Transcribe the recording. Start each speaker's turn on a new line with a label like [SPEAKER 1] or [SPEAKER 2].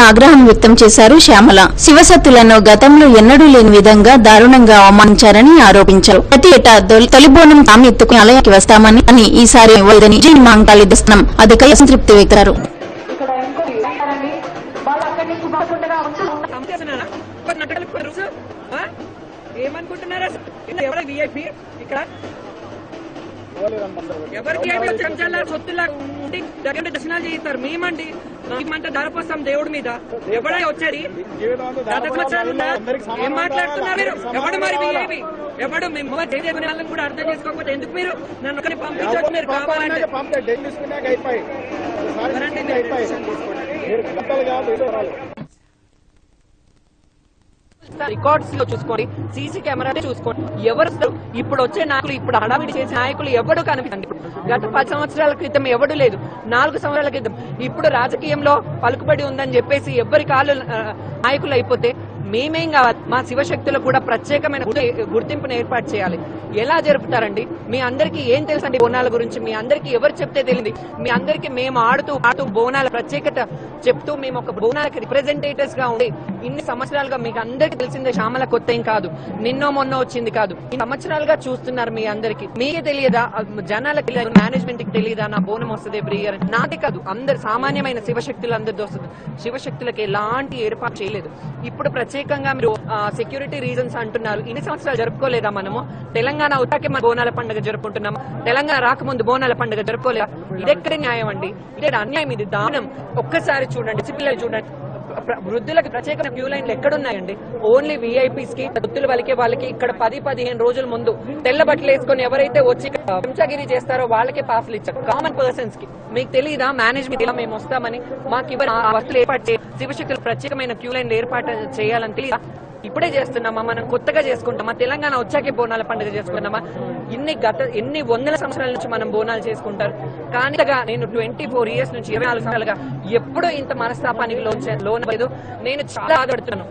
[SPEAKER 1] ఆగ్రహం వ్యక్తం చేశారు శ్యామల. శివసత్తులను గతంలో ఎన్నడూ లేని విధంగా దారుణంగా అవమానించారని ఆరోపించారు. ప్రతి ఏటా తొలి బోనం తాము ఎత్తుకుని ఆలయానికి వస్తామని అని ఈసారి ఇవ్వలేదని మాంకాళి దర్శనం అధికారులు అసంతృప్తి వ్యక్తారు.
[SPEAKER 2] ఎవరికి దర్శనాలు చేయిస్తారు మేమండి మేమంటే ధరపోస్తాం దేవుడి మీద ఎవడే వచ్చేది ఏం మాట్లాడుతున్నారు మీరు ఎవడు మరి విఐపి ఎవడు మేము చేయలేని వాళ్ళని కూడా అర్థం చేసుకోకపోతే ఎందుకు మీరు నన్ను ఒకరిని పంపించవచ్చు మీరు కావాలంటే రికార్డ్స్ లో చూసుకోండి, సీసీ కెమెరా చూసుకోండి. ఎవరు ఇప్పుడు వచ్చే నాయకులు, ఇప్పుడు హడావిడి చేసే నాయకులు ఎవడు కనిపించండి. గత 10 సంవత్సరాల క్రితం ఎవడు లేదు, 4 సంవత్సరాల క్రితం. ఇప్పుడు రాజకీయంలో పలుకుబడి ఉందని చెప్పేసి ఎవరి కాళ్ళు నాయకులు అయిపోతే మేమేం కావాలి? మా శివశక్తులకు కూడా ప్రత్యేకమైన గుర్తింపును ఏర్పాటు చేయాలి. ఎలా జరుపుతారండి? మీ అందరికీ ఏం తెలుసండి బోనాల గురించి? మీ అందరికీ ఎవరు చెప్తే తెలియదు? మీ అందరికీ మేము ఆడుతూ బోనాల ప్రత్యేకత చెప్తూ మేము ఒక బోనాలకి రిప్రజెంటేటివ్స్ గా ఉండి ఇన్ని సంవత్సరాలుగా మీకు అందరికీ తెలిసిందే. శ్యామల కొత్త ఏం కాదు, నిన్నో మొన్న వచ్చింది కాదు. ఈ సంవత్సరాలుగా చూస్తున్నారు. మీ అందరికీ మీకే తెలియదా? జనాలకి తెలియదు, మేనేజ్మెంట్ కి తెలియదా నా బోనం వస్తుంది ఎవ్రీ ఇయర్? నాకే కాదు, అందరు సామాన్యమైన శివశక్తులు అందరితో వస్తుంది. శివశక్తులకి ఎలాంటి ఏర్పాటు చేయలేదు. ఇప్పుడు ప్రత్యేకంగా మీరు సెక్యూరిటీ రీజన్స్ అంటున్నారు. ఇన్ని సంవత్సరాలు జరుపుకోలేదా? మనము తెలంగాణ వచ్చాకే మన బోనాల పండుగ జరుపుకుంటున్నాము. తెలంగాణ రాకముందు బోనాల పండుగ జరుపుకోలేదా? ఇదెక్కడి న్యాయం అండి? ఇదే అన్యాయం, ఇది దారుణం. ఒక్కసారి చూడండి, చిన్నపిల్లలు చూడండి, వృద్ధులకు ప్రత్యేక క్యూ లైన్లు ఎక్కడున్నాయండి? ఓన్లీ వీఐపీస్ కి, వృద్ధులు వలికే వాళ్ళకి ఇక్కడ 10-15 రోజుల ముందు తెల్ల బట్టలు వేసుకుని ఎవరైతే వచ్చి చెంచాగిరి చేస్తారో వాళ్ళకే పాసులు ఇచ్చారు. కామన్ పర్సన్స్ కి మీకు తెలియదా? మేనేజ్మెంట్ ఇలా మేము వస్తామని మాకు వస్తువులు ఏర్పాటు చేయాలి, శివశక్తులు ప్రత్యేకమైన క్యూ లైన్లు ఏర్పాటు చేయాలని తెలియదా? ఇప్పుడే చేస్తున్నామా? మనం కొత్తగా చేసుకుంటామా? తెలంగాణ వచ్చాకే బోనాల పండుగ చేసుకున్నామా? ఎన్ని వందల సంవత్సరాల నుంచి మనం బోనాలు చేసుకుంటారు. కానీ నేను 24 years నుంచి 24 సంవత్సరాలుగా ఎప్పుడూ ఇంత మనస్తాపానికి లోనలేదు. నేను చాలా బాధపడుతున్నాను.